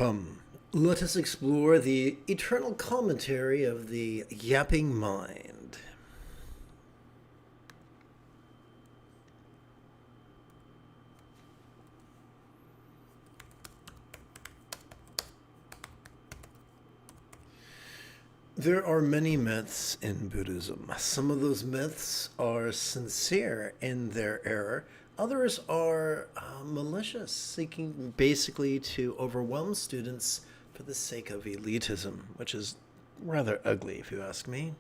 Come, let us explore the eternal commentary of the yapping mind. There are many myths in Buddhism. Some of those myths are sincere in their error. Others are malicious, seeking basically to overwhelm students for the sake of elitism, which is rather ugly, if you ask me.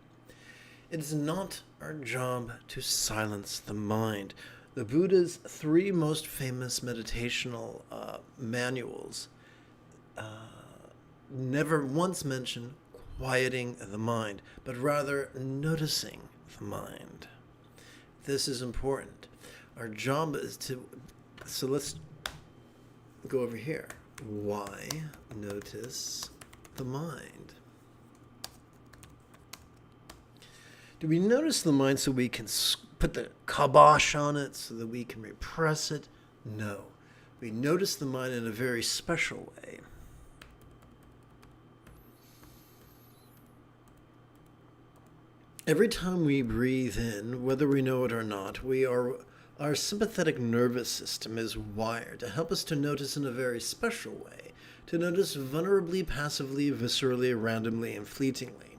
It is not our job to silence the mind. The Buddha's three most famous meditational manuals never once mention quieting the mind, but rather noticing the mind. This is important. Our job is to, so let's go over here. Why notice the mind? Do we notice the mind so we can put the kibosh on it, so that we can repress it? No. We notice the mind in a very special way. Every time we breathe in, whether we know it or not, our sympathetic nervous system is wired to help us to notice in a very special way, to notice vulnerably, passively, viscerally, randomly, and fleetingly.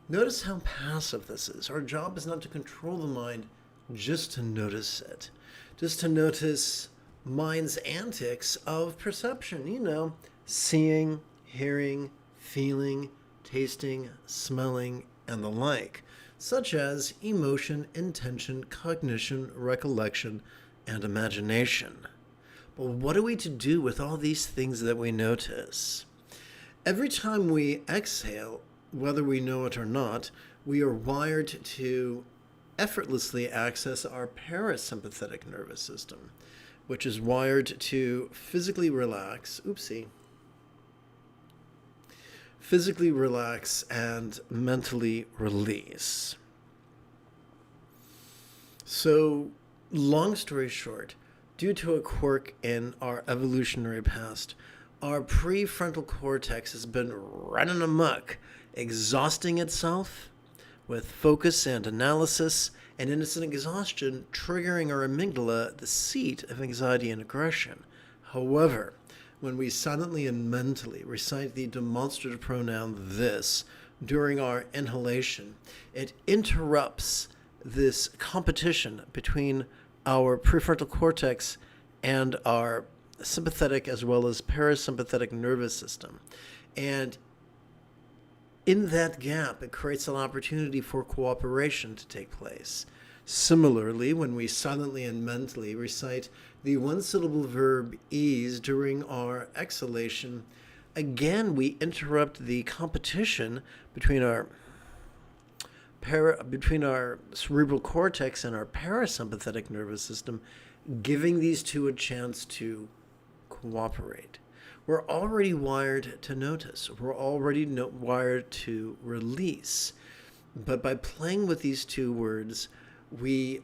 Notice how passive this is. Our job is not to control the mind, just to notice it. Just to notice mind's antics of perception, seeing, hearing, feeling, tasting, smelling, and the like, such as emotion, intention, cognition, recollection, and imagination. But what are we to do with all these things that we notice? Every time we exhale, whether we know it or not, we are wired to effortlessly access our parasympathetic nervous system, which is wired to physically relax and mentally release. So, long story short, due to a quirk in our evolutionary past, our prefrontal cortex has been running amok, exhausting itself with focus and analysis, and in its exhaustion, triggering our amygdala, the seat of anxiety and aggression. However, when we silently and mentally recite the demonstrative pronoun this during our inhalation, it interrupts this competition between our prefrontal cortex and our sympathetic as well as parasympathetic nervous system. And in that gap, it creates an opportunity for cooperation to take place. Similarly, when we silently and mentally recite the one-syllable verb ease during our exhalation, again, we interrupt the competition between our cerebral cortex and our parasympathetic nervous system, giving these two a chance to cooperate. We're already wired to notice. We're already wired to release. But by playing with these two words, we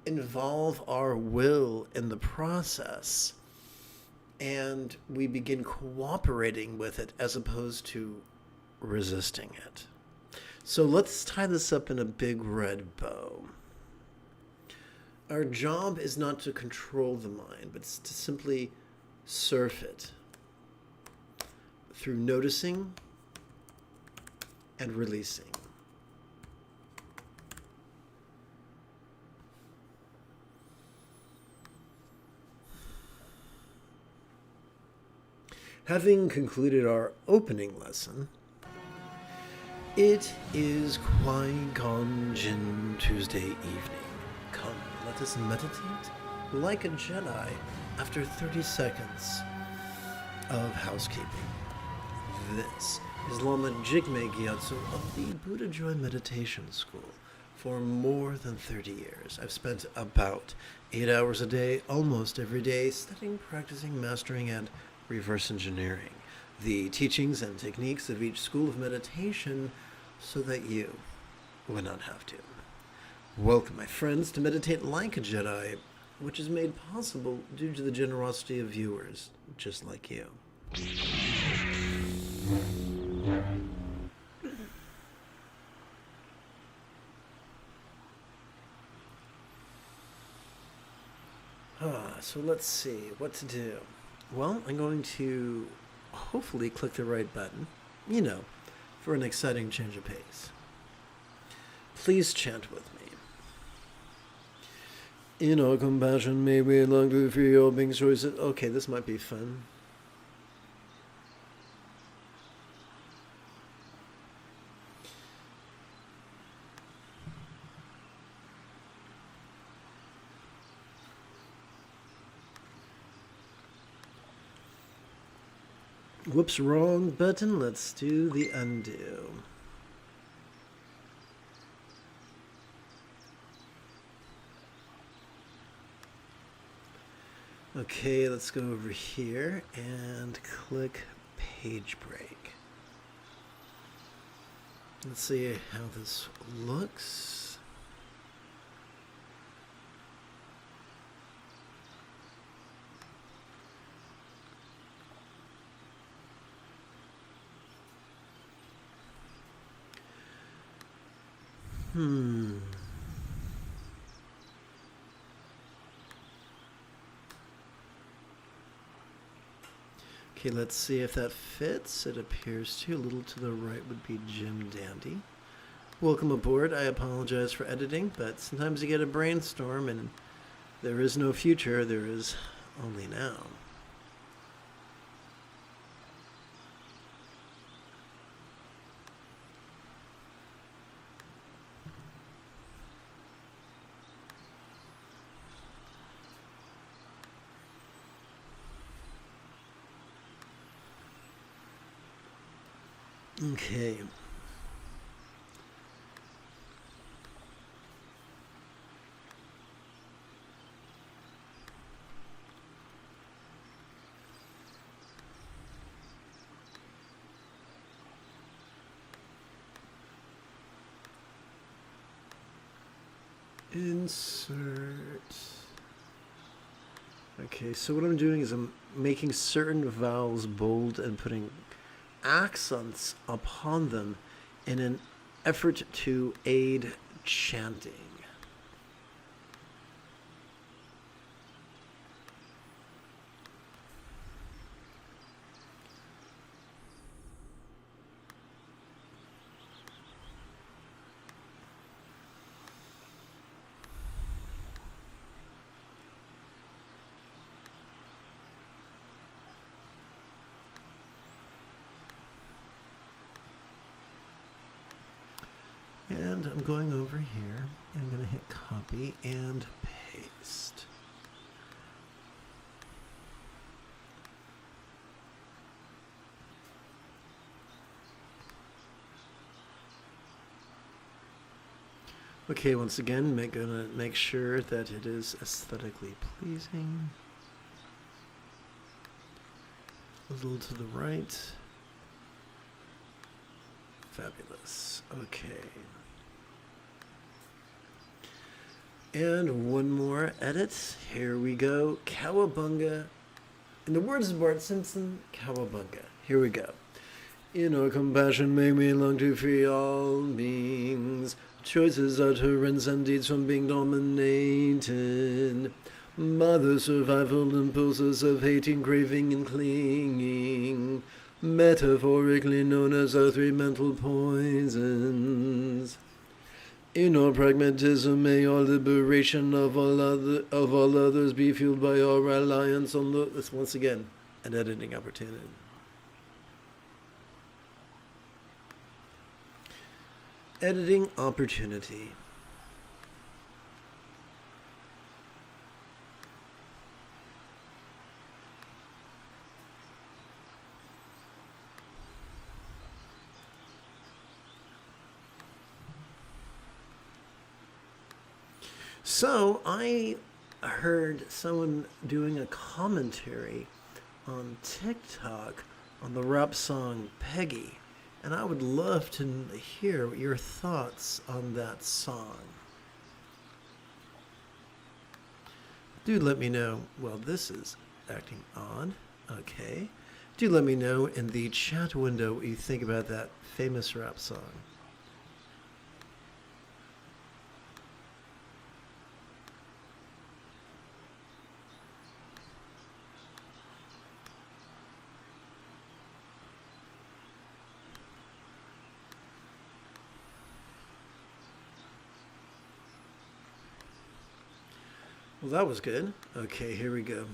involve our will in the process, and we begin cooperating with it as opposed to resisting it. So let's tie this up in a big red bow. Our job is not to control the mind, but it's to simply surf it through noticing and releasing. Having concluded our opening lesson, it is Qui-Gon Jinn Tuesday evening. Come, let us meditate like a Jedi after 30 seconds of housekeeping. This is Lama Jigme Gyatso of the Buddha Joy Meditation School. For more than 30 years, I've spent about 8 hours a day, almost every day, studying, practicing, mastering, and reverse engineering the teachings and techniques of each school of meditation so that you will not have to. Welcome, my friends, to Meditate Like a Jedi, which is made possible due to the generosity of viewers just like you. So let's see what to do. Well, I'm going to hopefully click the right button, you know, for an exciting change of pace. Please chant with me. In our compassion may we long to free all beings' choices. Okay, this might be fun. Whoops, wrong button. Let's do the undo. Okay, let's go over here and click page break. Let's see how this looks. Okay, let's see if that fits. It appears to. A little to the right would be Jim Dandy. Welcome aboard. I apologize for editing, but sometimes you get a brainstorm and there is no future, there is only now. Okay. Insert. Okay, so what I'm doing is I'm making certain vowels bold and putting accents upon them in an effort to aid chanting. And I'm going over here. I'm going to hit copy and paste. Okay, once again, I'm going to make sure that it is aesthetically pleasing. A little to the right. Fabulous. Okay. And one more edit. Here we go. Cowabunga. In the words of Bart Simpson, cowabunga. Here we go. In our compassion may we long to free all beings. Choices are to transcend deeds from being dominated by the survival impulses of hating, craving, and clinging, metaphorically known as our three mental poisons. In our pragmatism, may our liberation of all others be fueled by our reliance on this once again an editing opportunity. Editing opportunity. So I heard someone doing a commentary on TikTok on the rap song Peggy, and I would love to hear your thoughts on that song. Do let me know. Well, this is acting odd. Okay. Do let me know in the chat window what you think about that famous rap song. Well, that was good. Okay, here we go.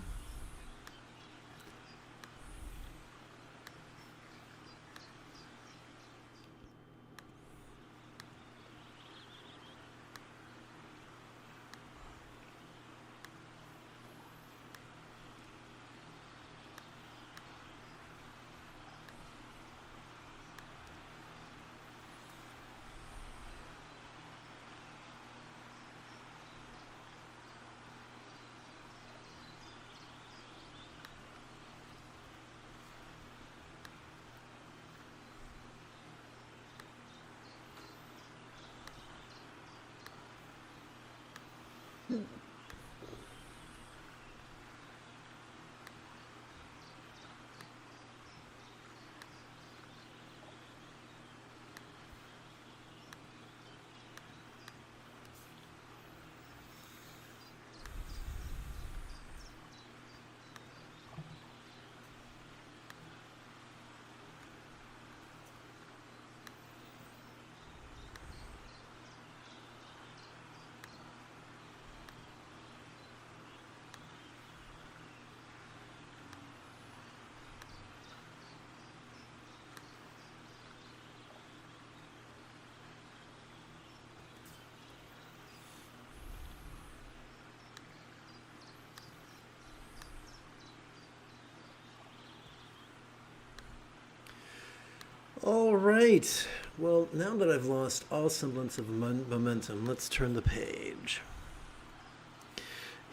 All right. Well, now that I've lost all semblance of momentum, let's turn the page.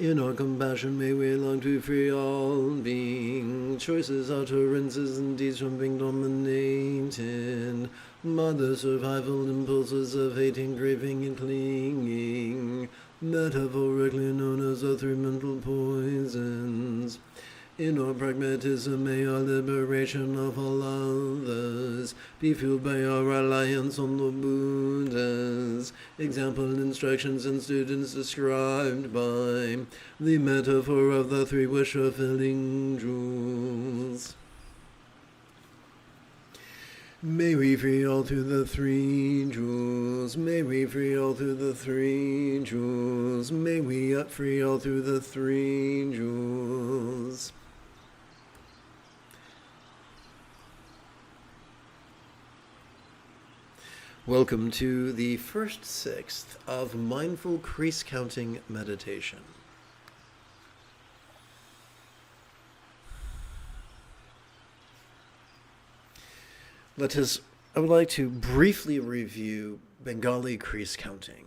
In our compassion may we long to free all being, choices, utterances, and deeds from being dominated by the survival impulses of hating, craving, and clinging, metaphorically known as the three mental poisons. In our pragmatism may our liberation of all others be fueled by our reliance on the Buddhas, example, instructions, and students described by the metaphor of the three wish-fulfilling jewels. May we free all through the three jewels, may we free all through the three jewels, may we free all through the three jewels. Welcome to the first sixth of Mindful Crease Counting Meditation. I would like to briefly review Bengali crease counting.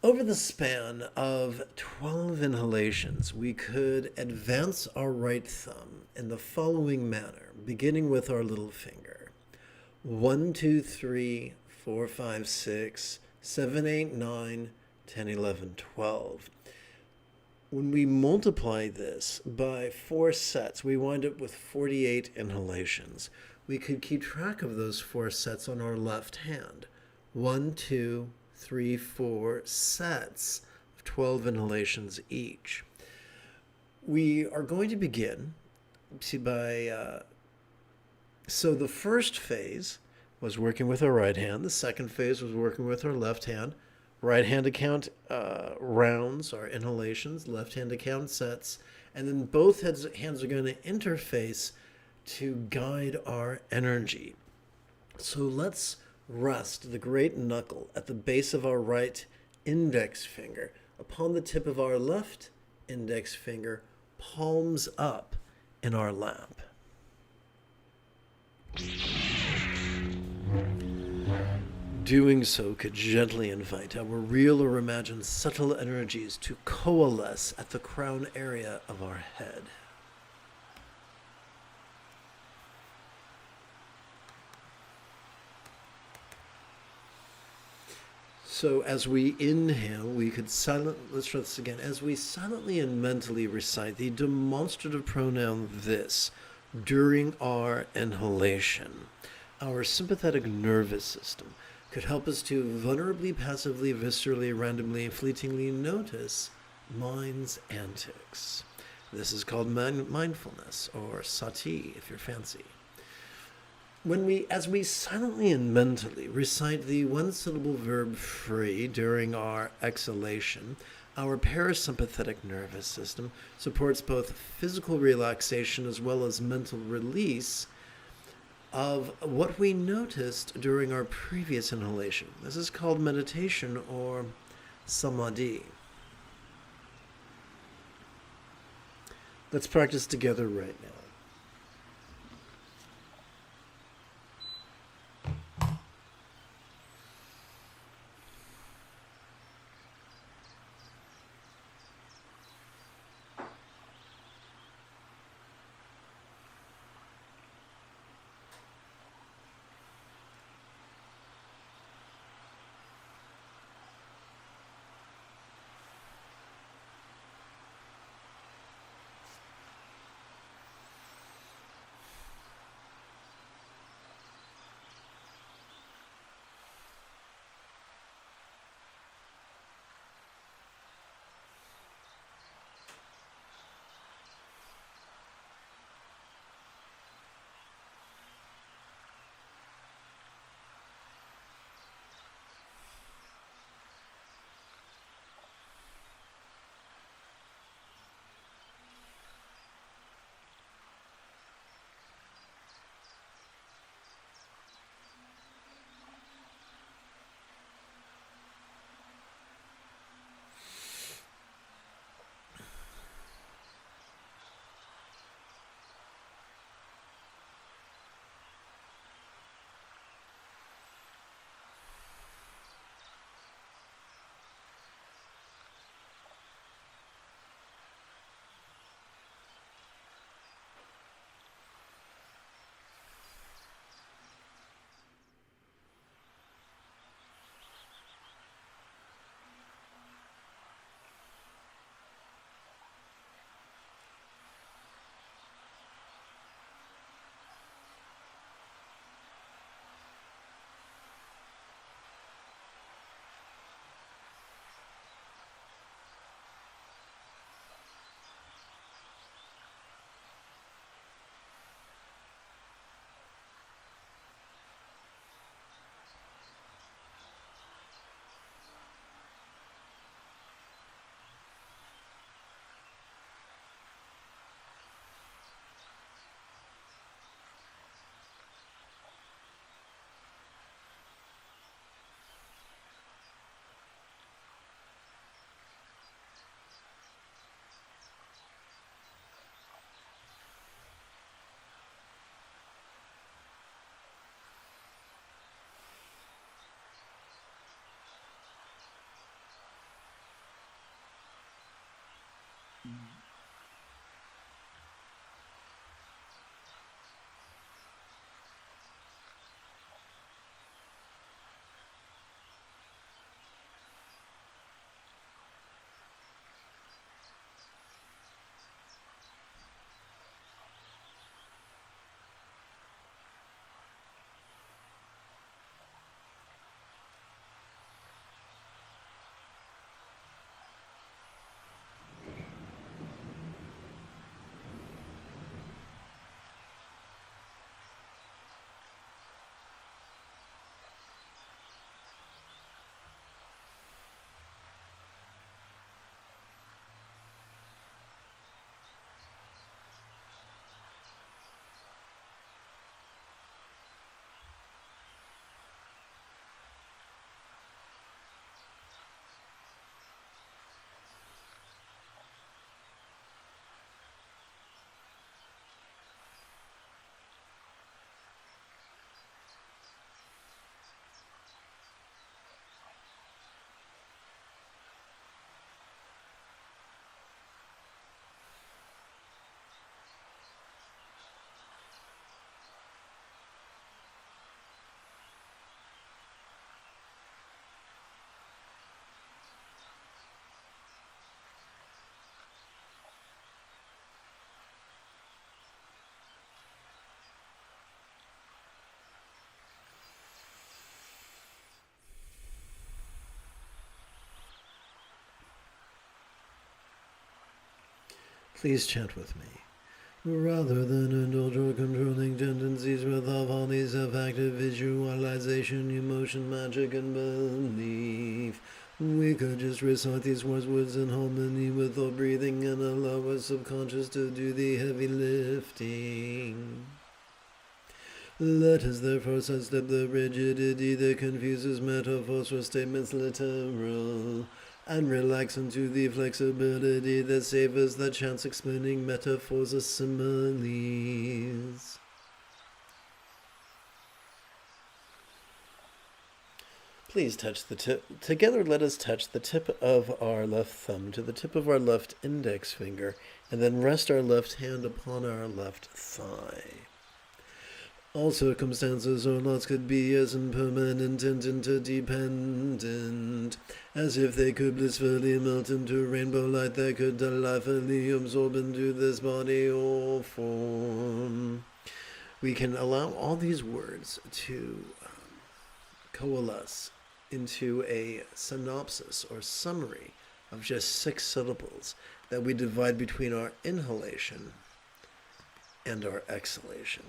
Over the span of 12 inhalations, we could advance our right thumb in the following manner, beginning with our little finger. 1, 2, 3, 4, 5, 6, 7, 8, 9, 10, 11, 12. When we multiply this by 4 sets, we wind up with 48 inhalations. We could keep track of those 4 sets on our left hand. 1, 2, 3, 4 sets of 12 inhalations each. We are going to begin by, so the first phase was working with our right hand. The second phase was working with our left hand. Right hand to count rounds or inhalations, left hand to count sets, and then both hands are going to interface to guide our energy. So let's rest the great knuckle at the base of our right index finger upon the tip of our left index finger, palms up in our lap. Doing so could gently invite our real or imagined subtle energies to coalesce at the crown area of our head. So as we inhale, let's try this again. As we silently and mentally recite the demonstrative pronoun this, during our inhalation. Our sympathetic nervous system could help us to vulnerably, passively, viscerally, randomly, fleetingly notice mind's antics. This is called mindfulness, or sati if you're fancy. As we silently and mentally recite the one-syllable verb free during our exhalation, our parasympathetic nervous system supports both physical relaxation as well as mental release of what we noticed during our previous inhalation. This is called meditation or samadhi. Let's practice together right now. Please chant with me. Rather than indulge or controlling tendencies with all these of active visualization, emotion, magic, and belief, we could just recite these words in harmony with our breathing and allow our subconscious to do the heavy lifting. Let us therefore sidestep the rigidity that confuses metaphors or statements literal, and relax into the flexibility that savors the chance explaining metaphors or similes. Please touch the tip. Together, let us touch the tip of our left thumb to the tip of our left index finger, and then rest our left hand upon our left thigh. All circumstances or lots could be as impermanent and interdependent, as if they could blissfully melt into rainbow light that could delightfully absorb into this body or form. We can allow all these words to coalesce into a synopsis or summary of just 6 syllables that we divide between our inhalation and our exhalation.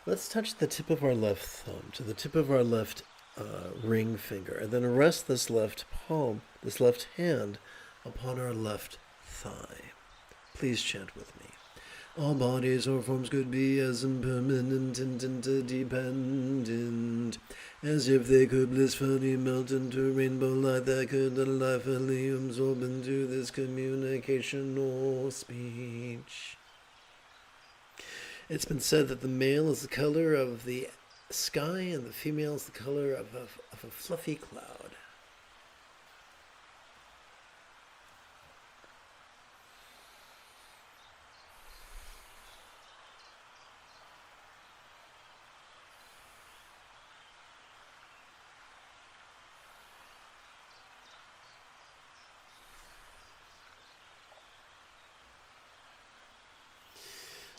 Let's touch the tip of our left thumb to the tip of our left ring finger, and then rest this left palm, this left hand, upon our left thigh. Please chant with me. All bodies or forms could be as impermanent and interdependent, as if they could blissfully melt into rainbow light that could delightfully absorb into this communication or speech. It's been said that the male is the color of the sky and the female is the color of a fluffy cloud.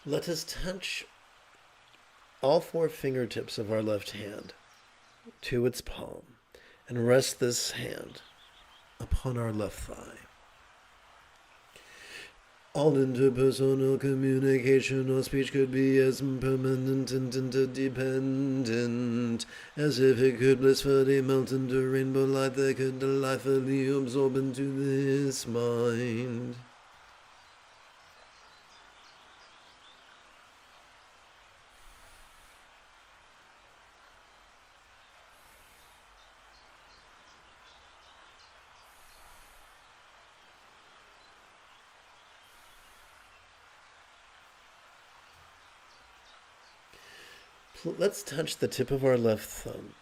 Let us touch all 4 fingertips of our left hand to its palm and rest this hand upon our left thigh. All interpersonal communication or speech could be as impermanent and interdependent, as if it could blissfully melt into rainbow light that could delightfully absorb into this mind. Let's touch the tip of our left thumb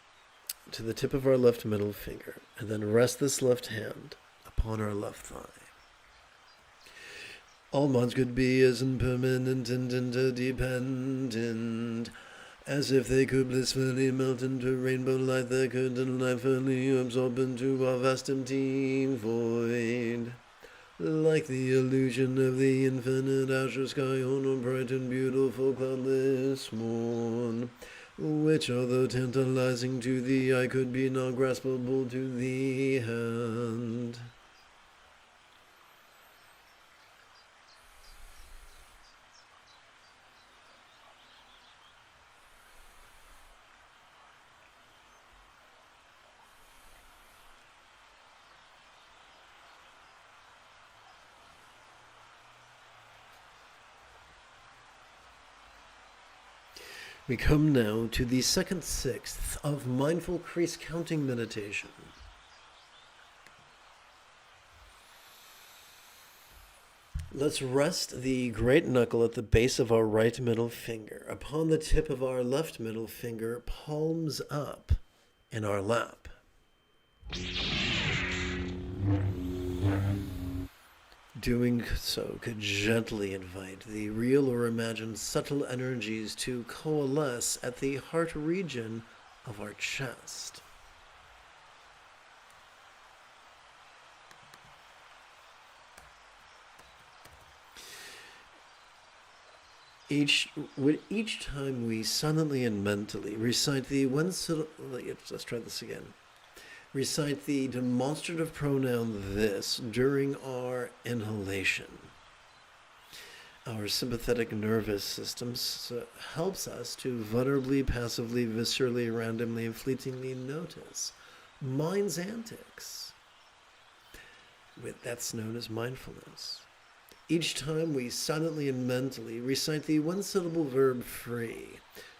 to the tip of our left middle finger, and then rest this left hand upon our left thigh. All minds could be as impermanent and interdependent, as if they could blissfully melt into rainbow light that could delightfully absorb into our vast empty void. Like the illusion of the infinite azure sky on a bright and beautiful cloudless morn, which, although tantalizing to the eye, could be not graspable to the hand. We come now to the second sixth of mindful crease counting meditation. Let's rest the great knuckle at the base of our right middle finger upon the tip of our left middle finger, palms up in our lap. Doing so could gently invite the real or imagined subtle energies to coalesce at the heart region of our chest. Each time we silently and mentally recite the let's try this again. Recite the demonstrative pronoun this during our inhalation. Our sympathetic nervous system helps us to vulnerably, passively, viscerally, randomly, and fleetingly notice mind's antics. That's known as mindfulness. Each time we silently and mentally recite the one-syllable verb free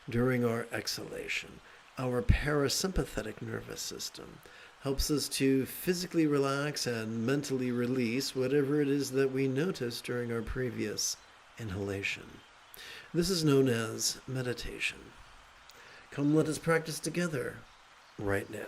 during our exhalation, our parasympathetic nervous system helps us to physically relax and mentally release whatever it is that we noticed during our previous inhalation. This is known as meditation. Come, let us practice together right now.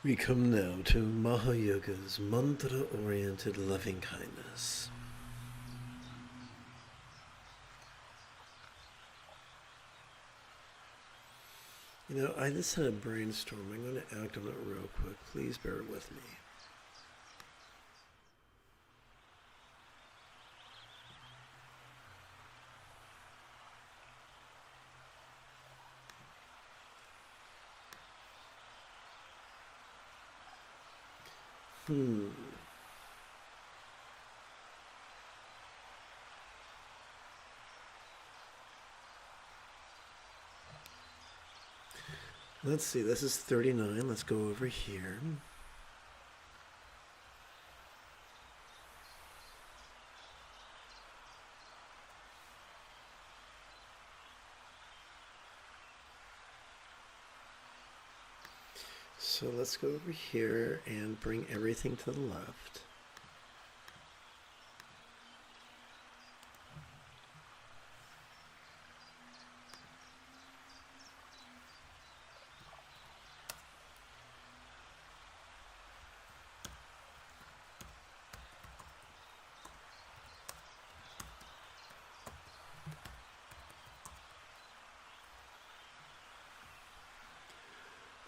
We come now to Mahayoga's mantra-oriented loving kindness. You know, I just had a brainstorm. I'm going to act on it real quick. Please bear with me. Let's see, this is 39. Let's go over here. So let's go over here and bring everything to the left.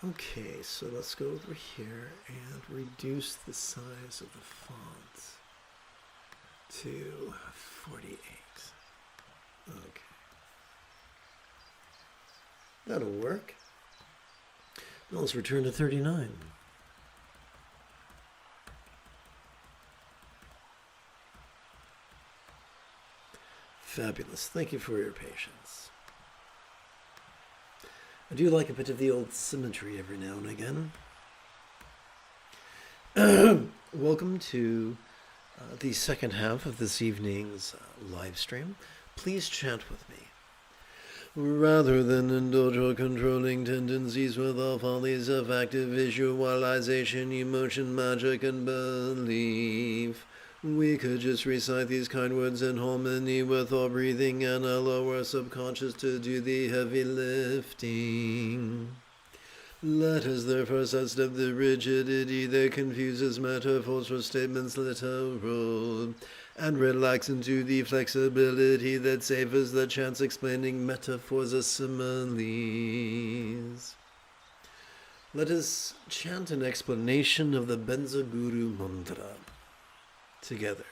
Okay, so let's go over here and reduce the size of the font to 48. Okay. That'll work. Now let's return to 39. Fabulous. Thank you for your patience. I do like a bit of the old symmetry every now and again. Welcome to the second half of this evening's live stream. Please chant with me. Rather than indulge or controlling tendencies with all follies of active visualization, emotion, magic, and belief, we could just recite these kind words in harmony with our breathing and allow our subconscious to do the heavy lifting. Let us therefore sidestep the rigidity that confuses metaphors for statements literal, and relax into the flexibility that savors the chance explaining metaphors as similes. Let us chant an explanation of the Benza Guru mantra together.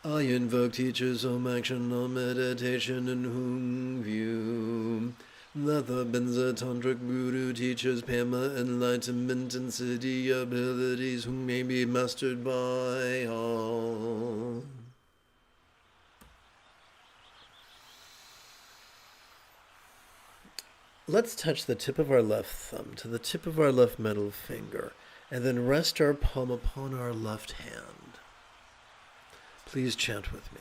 I invoke teachers of action, on meditation, in whom view that the Benza Tantric Guru teaches Pema enlightenment and siddhi abilities whom may be mastered by all. Let's touch the tip of our left thumb to the tip of our left middle finger, and then rest our palm upon our left hand. Please chant with me.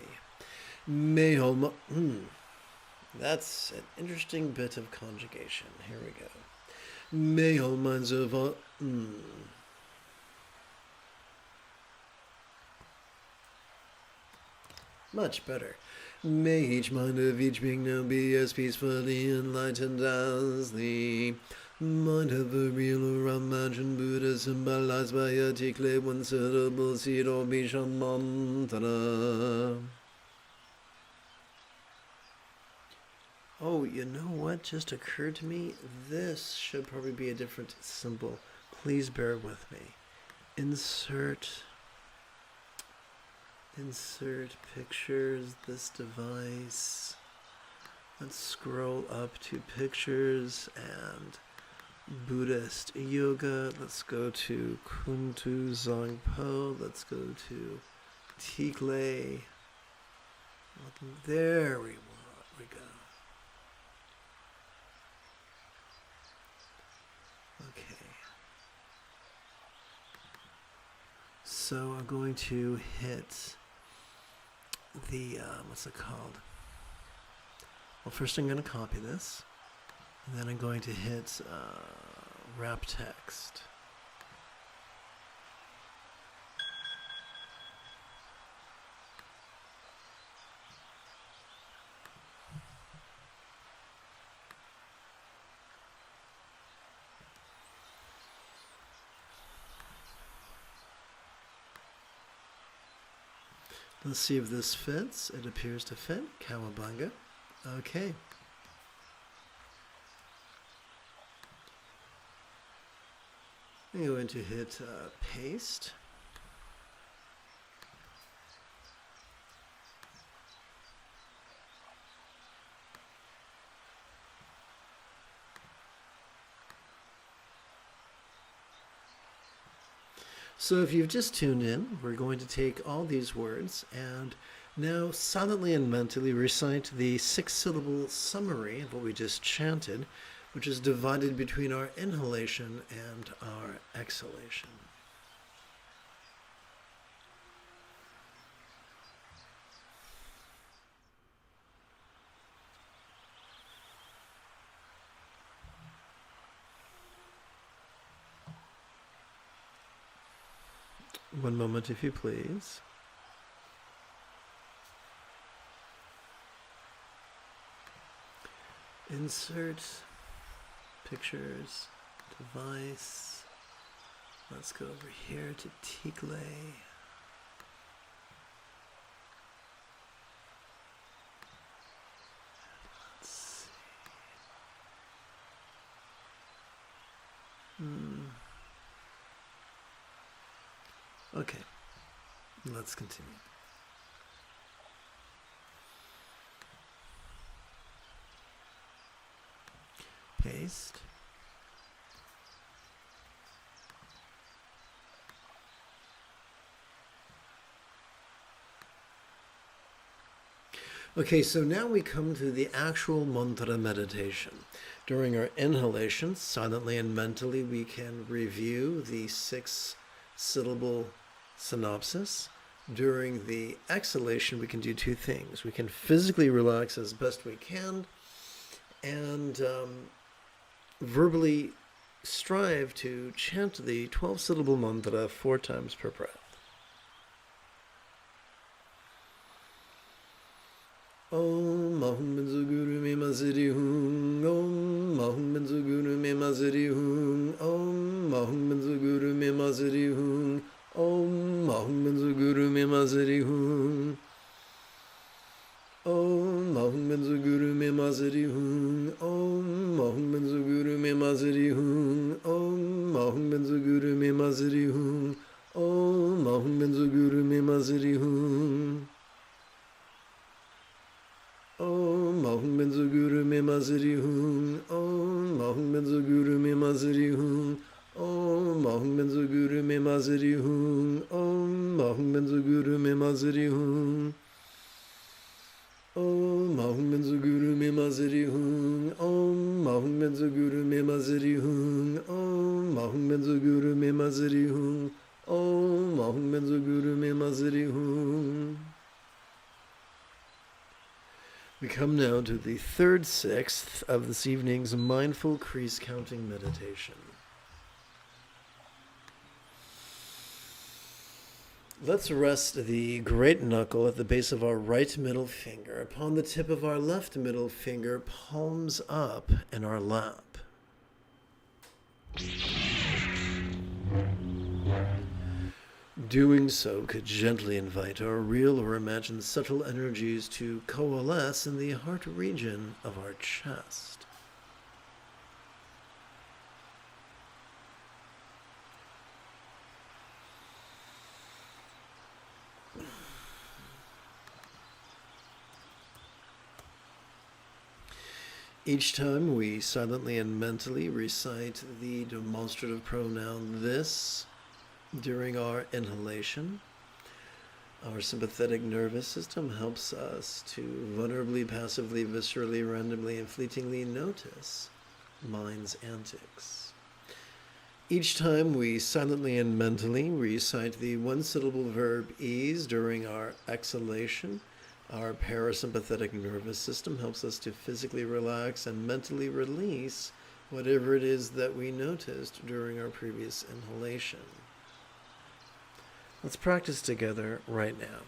That's an interesting bit of conjugation. Here we go. May all minds of all... Much better. May each mind of each being now be as peacefully enlightened as the mind of a real or imagined Buddha symbolized by a tikle one syllable seed or Bishan mantra. Oh, you know what just occurred to me? This should probably be a different symbol. Please bear with me. Insert pictures, this device. Let's scroll up to pictures and Buddhist yoga. Let's go to Kuntu Zangpo. Let's go to Tikle. There we go. Okay. So I'm going to hit the, what's it called? Well, first I'm going to copy this, and then I'm going to hit wrap text. Let's see if this fits. It appears to fit. Cowabunga. Okay. I'm going to hit paste. So if you've just tuned in, we're going to take all these words and now silently and mentally recite the 6-syllable summary of what we just chanted, which is divided between our inhalation and our exhalation. One moment, if you please. Insert pictures, device. Let's go over here to Jigme. Let's see. Okay, let's continue. Paste. Okay, so now we come to the actual mantra meditation. During our inhalation, silently and mentally, we can review the 6-syllable synopsis. During the exhalation, we can do two things. We can physically relax as best we can and verbally strive to chant the 12-syllable mantra 4 times per breath. Om Ahum Benzu Guru Me Maziri Hum. Om Ahum Benzu Guru Me Maziri Hum. Om Ahum Benzu Guru Me Maziri Hum. Om Ahum Benzu Guru Me Maziri Hum. Om Ahum Benzu Guru Me Maziri Hum. Om Ahum Benzu Guru Me Maziri Hum. Om Ahum Benzu Guru Me Maziri Hum. Om Ahum Benzu Guru Me Maziri Hum. Om Ahum Benzu Guru Me Maziri Hum. Om Ahum Benzu Guru Me Maziri Hum. Om Ahum Benzu Guru Me Maziri Hum. Om Ahum Benzu Guru Me Maziri Hum. Om Ahum Benzu Guru Me Maziri Hum. Om Ahum Benzu Guru Me Maziri Hum. Om Ahum Benzu Guru Me Maziri Hum. Om Ahum Benzu Guru Me Maziri Hum. We come now to the 3rd sixth of this evening's mindful crease counting meditation. Let's rest the great knuckle at the base of our right middle finger upon the tip of our left middle finger, palms up in our lap. Doing so could gently invite our real or imagined subtle energies to coalesce in the heart region of our chest. Each time we silently and mentally recite the demonstrative pronoun this during our inhalation, our sympathetic nervous system helps us to vulnerably, passively, viscerally, randomly, and fleetingly notice mind's antics. Each time we silently and mentally recite the 1-syllable verb ease during our exhalation, our parasympathetic nervous system helps us to physically relax and mentally release whatever it is that we noticed during our previous inhalation. Let's practice together right now.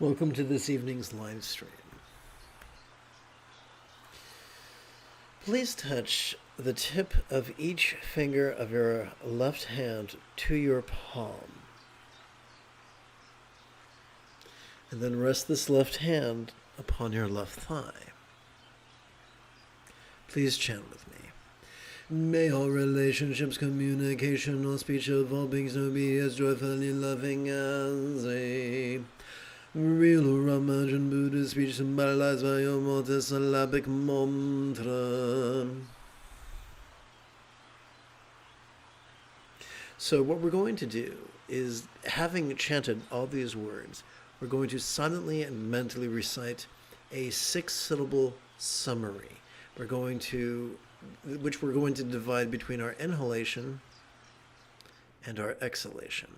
Welcome to this evening's live stream. Please touch the tip of each finger of your left hand to your palm. And then rest this left hand upon your left thigh. Please chant with me. May all relationships, communication, all speech of all beings know be as joyfully loving as a real Ramajan Buddha speech symbolized by your multisyllabic mantra. So what we're going to do is, having chanted all these words, we're going to silently and mentally recite a 6-syllable summary. Which we're going to divide between our inhalation and our exhalation.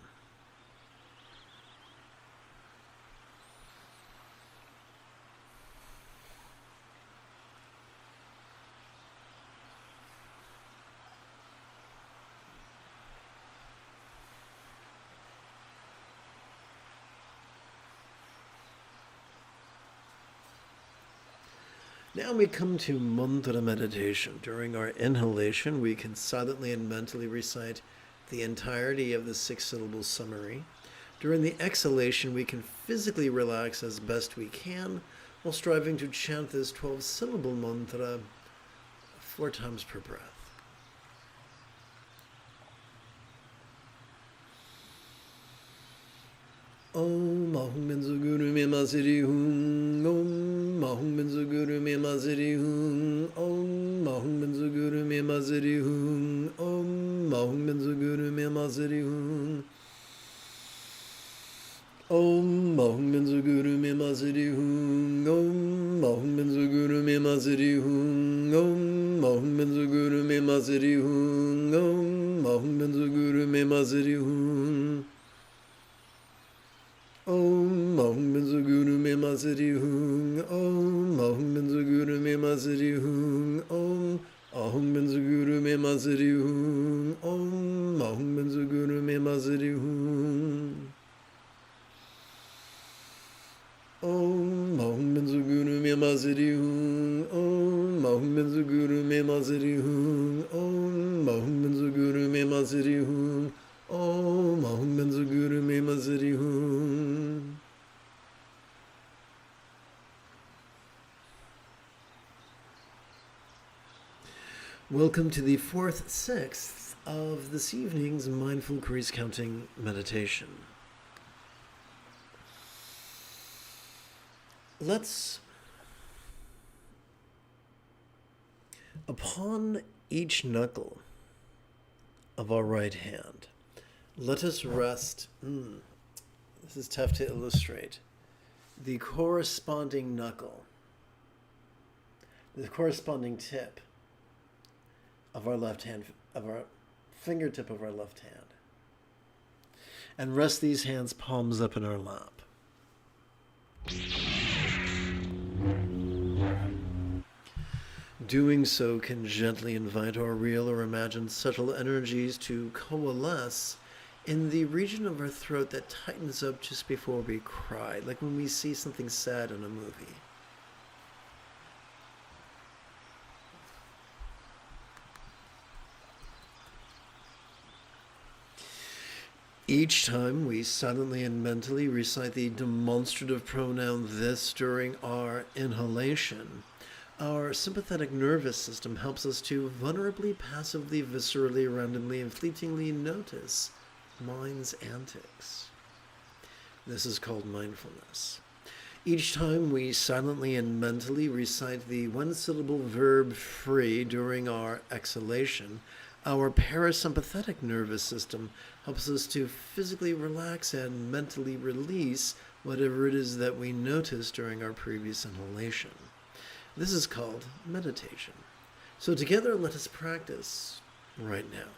Now we come to mantra meditation. During our inhalation, we can silently and mentally recite the entirety of the 6-syllable summary. During the exhalation, we can physically relax as best we can while striving to chant this 12-syllable mantra 4 times per breath. Om Ahum Benzo Guru Me Masiri Hum. Om Ahum Benzo Guru Me Masiri Hum. Om Ahum Benzo Guru Me Masiri Hum. Om Ahum Benzo Guru Me Masiri Hum. Om Ahum Benzo Guru Me Masiri Hum. Om Ahum Benzo Guru Me Masiri Hum. Om Ahum Benzo Guru Me Masiri Hum. Om Ahum Benzo Guru Me Masiri Hum. Om Ahum Benzo Guru Me Masiri Hum. Om Ahum Benzo Guru Me Masiri Hum. Om Ahum Benzo Guru Me Masiri Hum. Om Ahum Benzo Guru Me Masiri Hum. Om Ahum Benzo Guru Me Masiri Hum. Om Ahum Benzo Guru Me Masiri Hum. Om Ahum Benzo Guru Me Masiri Hum. Om Ahum Benzo Guru Me Masiri Hum. Welcome to the 4th/6th of this evening's mindful crease counting meditation. Let's, upon each knuckle of our right hand, let us rest, this is tough to illustrate, the corresponding knuckle, the corresponding tip of our left hand, of our fingertip of our left hand. And rest these hands palms up in our lap. Doing so can gently invite our real or imagined subtle energies to coalesce in the region of our throat that tightens up just before we cry, like when we see something sad in a movie. Each time we silently and mentally recite the demonstrative pronoun this during our inhalation, our sympathetic nervous system helps us to vulnerably, passively, viscerally, randomly, and fleetingly notice mind's antics. This is called mindfulness. Each time we silently and mentally recite the 1-syllable verb free during our exhalation, our parasympathetic nervous system helps us to physically relax and mentally release whatever it is that we noticed during our previous inhalation. This is called meditation. So together, let us practice right now.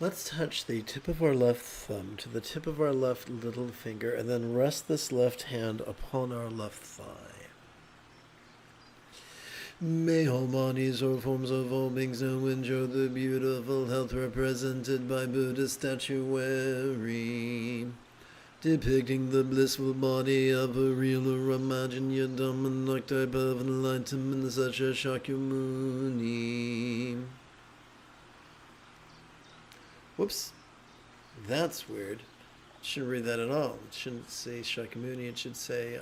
Let's touch the tip of our left thumb to the tip of our left little finger and then rest this left hand upon our left thigh. May all bodies or forms of all beings now enjoy the beautiful health represented by Buddha statuary, depicting the blissful body of a real or imagined Yadama type of enlightenment such as Shakyamuni. Whoops, that's weird. Shouldn't read that at all. It shouldn't say Shakyamuni, it should say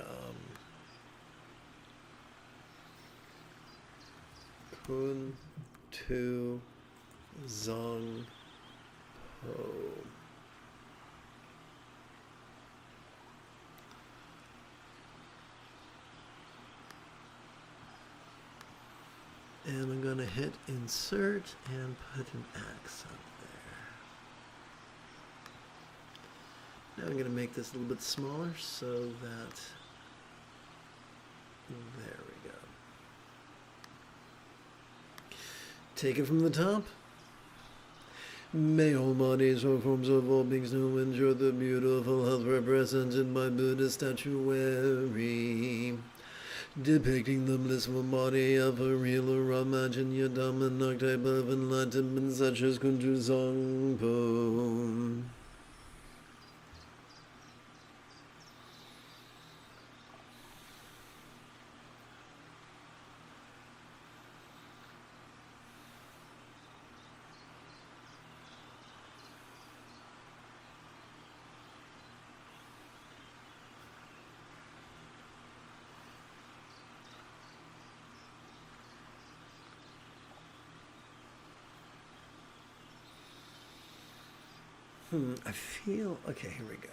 Kun Tu Zong Ho. And I'm going to hit insert and put an accent there. Now I'm going to make this a little bit smaller so that, there we go. Take it from the top. May all bodies or forms of all beings now enjoy the beautiful health represented by Buddha statuary, depicting the blissful body of a real or imagined Yadama type of enlightenment such as Kunju Zongpo. I feel, okay, here we go.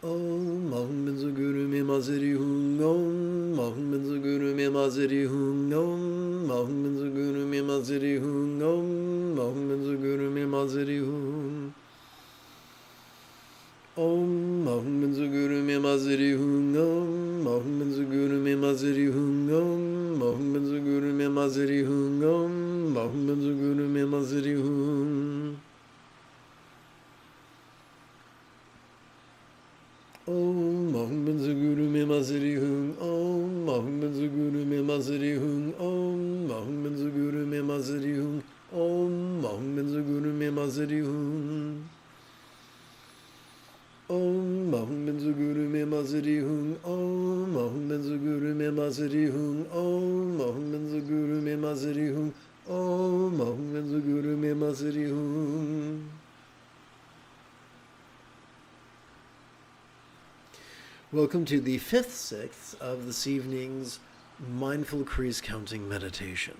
Om Mahum Benzo Guru Me Maziri Hung Om Mahum Benzo Guru Me Maziri Hung Om Mahum Benzo Guru Me Maziri Hung Om Mahum Benzo Guru Me Maziri Hung Om Mahum Benzo Guru Me Maziri Hung Om Mahum Benzo Guru Me Maziri Hung Om Mahum Benzo Guru Me Maziri Hung Om Mahum Benzo Guru Me Maziri Hung Om Mahum Benzo Guru Me Maziri Hung Om Mahum Benzo Guru Me Maziri Hung Om Mahum Benzo Guru Me Maziri Hung Om Mahum Benzo Guru Me Maziri Hung Om Mahum Benzo Guru Me Maziri Hung Om Mahum Benzo Guru Me Maziri Hung Om Mahum Benzo Guru Me Maziri Hung Om Mahum Benzo Guru Me Maziri Hung. Welcome to the 5th of this evening's Mindful Crease Counting Meditation.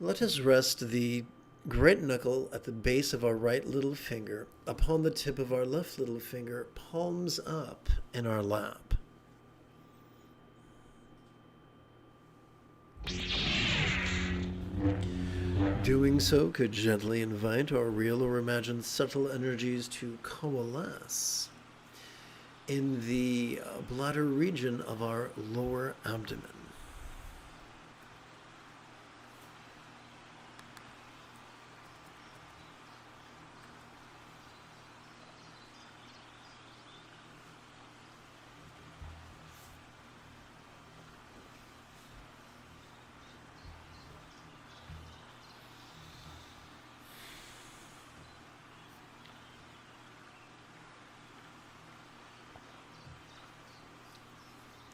Let us rest the great knuckle at the base of our right little finger upon the tip of our left little finger, palms up in our lap. Doing so could gently invite our real or imagined subtle energies to coalesce in the bladder region of our lower abdomen.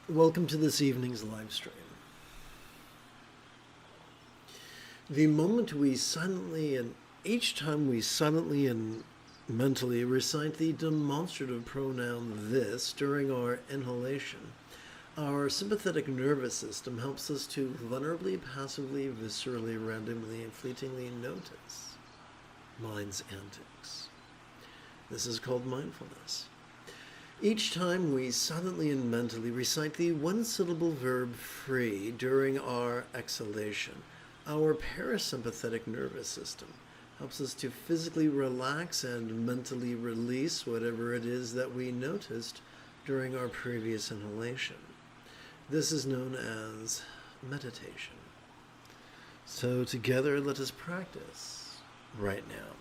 Welcome to this evening's live stream. The moment we silently, and each time we silently and mentally recite the demonstrative pronoun this during our inhalation, our sympathetic nervous system helps us to vulnerably, passively, viscerally, randomly, and fleetingly notice mind's antics. This is called mindfulness. Each time we silently and mentally recite the one-syllable verb free during our exhalation, our parasympathetic nervous system helps us to physically relax and mentally release whatever it is that we noticed during our previous inhalation. This is known as meditation. So together, let us practice right now.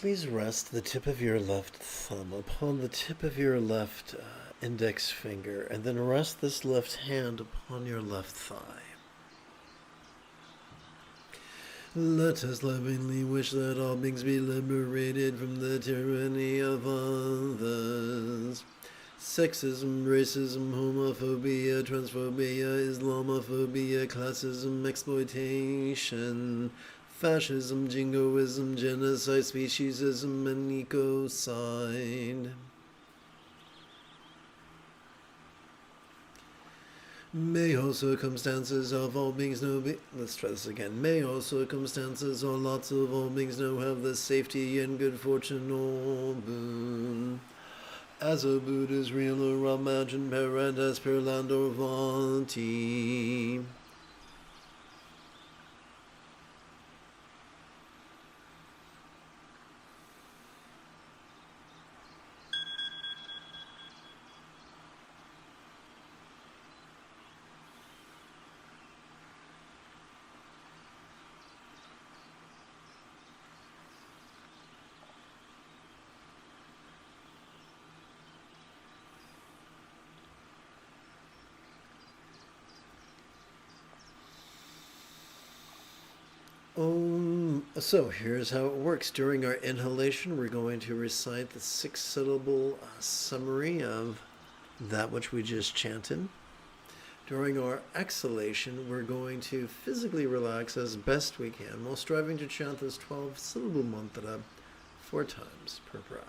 Please rest the tip of your left thumb upon the tip of your left index finger, and then rest this left hand upon your left thigh. Let us lovingly wish that all beings be liberated from the tyranny of others. Sexism, racism, homophobia, transphobia, Islamophobia, classism, exploitation, fascism, jingoism, genocide, speciesism, and ecocide. May all circumstances of all beings know let's try this again. May all circumstances or lots of all beings know have the safety and good fortune or boon. As a Buddha's real or imagined paradise, per land or vanti. So here's how it works. During our inhalation, we're going to recite the 6-syllable summary of that which we just chanted. During our exhalation, we're going to physically relax as best we can while striving to chant this 12-syllable mantra 4 times per breath.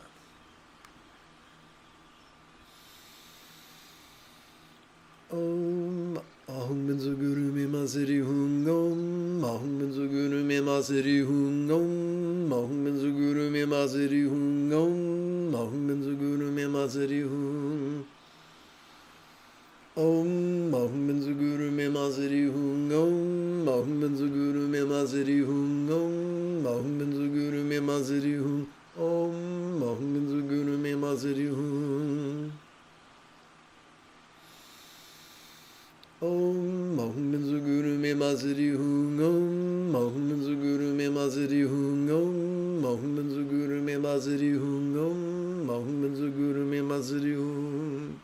Om Ahum Benzo Guru Me Masiri Hung Om Ahum Benzo Guru Me Masiri Hung Om Ahum Benzo Guru Me Masiri Hung Om Ahum Benzo Guru Me Masiri Hung Om Ahum Benzo Guru Me Masiri Hung Om Ahum Benzo Guru Me Masiri Hung Om Ahum Benzo Guru Me Masiri Hung Om Ahum Benzo Guru Me Masiri Hung Om Ahum Benzo Guru Me Masiri Hung Om Ahum Benzo Guru Me Masiri Hung Om Ahum Benzo Guru Me Masiri Hung Om Ahum Benzo Guru Me Masiri Hung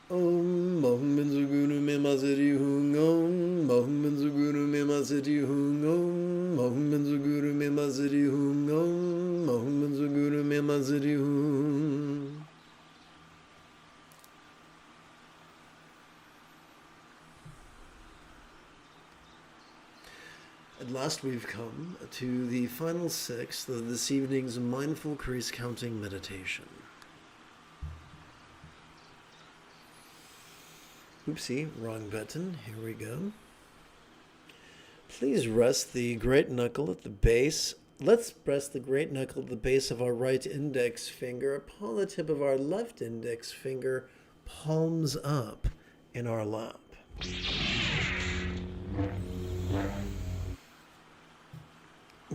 Om Ahum Benzo Guru Me Masiri Hung Om Ahum Benzo Guru Me Masiri Hung Om Ahum Benzo Guru Me Masiri Hung Om Ahum Benzo Guru Me Masiri Hung. At last we've come to the final 6th of this evening's mindful crease counting meditation. Oopsie, wrong button. Here we go. Please rest the great knuckle at the base. Let's rest the great knuckle at the base of our right index finger upon the tip of our left index finger, palms up in our lap.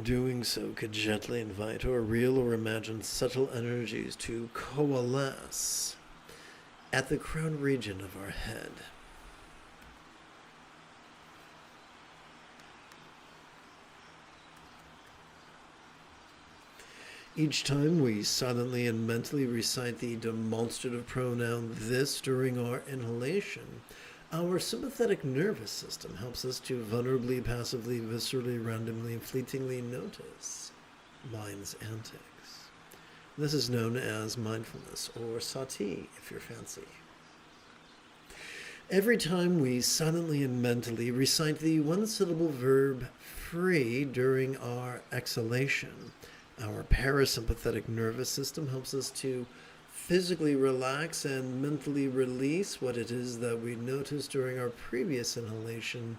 Doing so could gently invite or real or imagined subtle energies to coalesce at the crown region of our head. Each time we silently and mentally recite the demonstrative pronoun this during our inhalation, our sympathetic nervous system helps us to vulnerably, passively, viscerally, randomly, and fleetingly notice mind's antics. This is known as mindfulness, or sati, if you're fancy. Every time we silently and mentally recite the 1-syllable verb free during our exhalation, our parasympathetic nervous system helps us to physically relax and mentally release what it is that we noticed during our previous inhalation.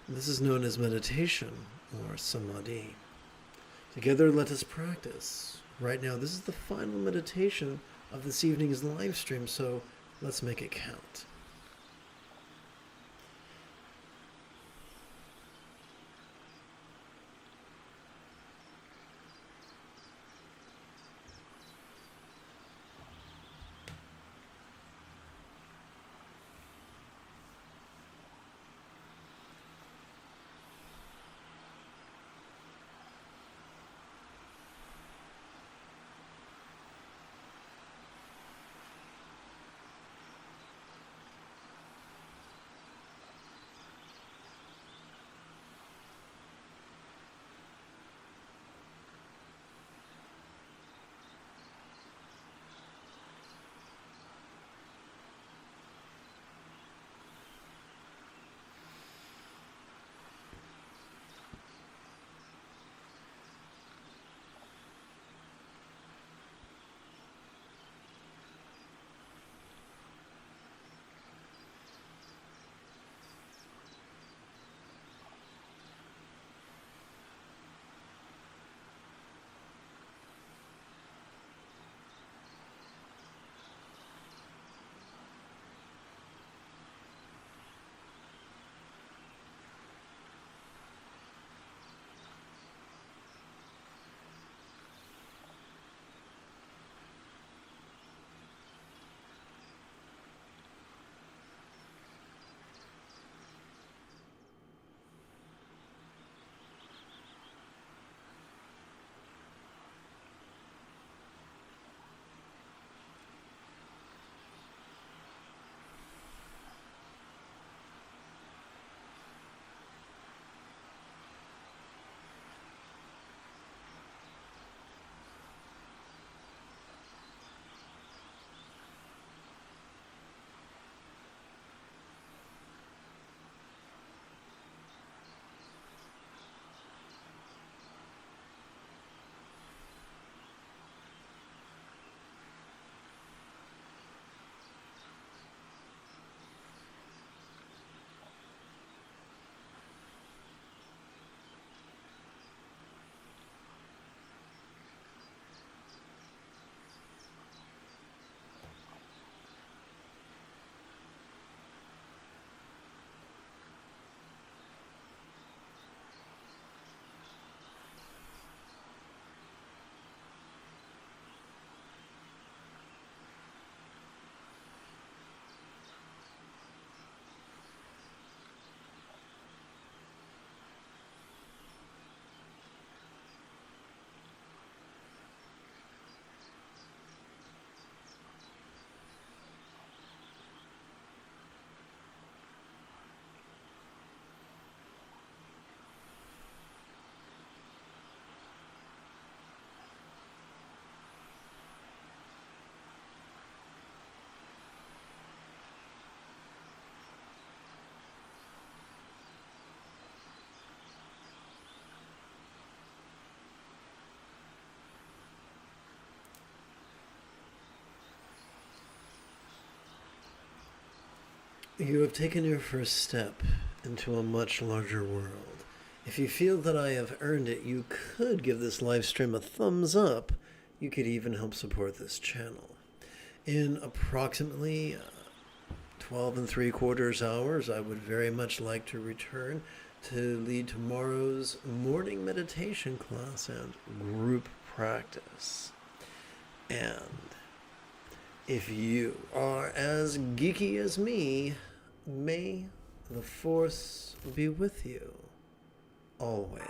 This is known as meditation or samadhi. Together, let us practice. Right now, this is the final meditation of this evening's live stream, so let's make it count. You have taken your first step into a much larger world. If you feel that I have earned it, you could give this live stream a thumbs up. You could even help support this channel. In approximately 12 and 3/4 hours, I would very much like to return to lead tomorrow's morning meditation class and group practice. And if you are as geeky as me, may the force be with you always.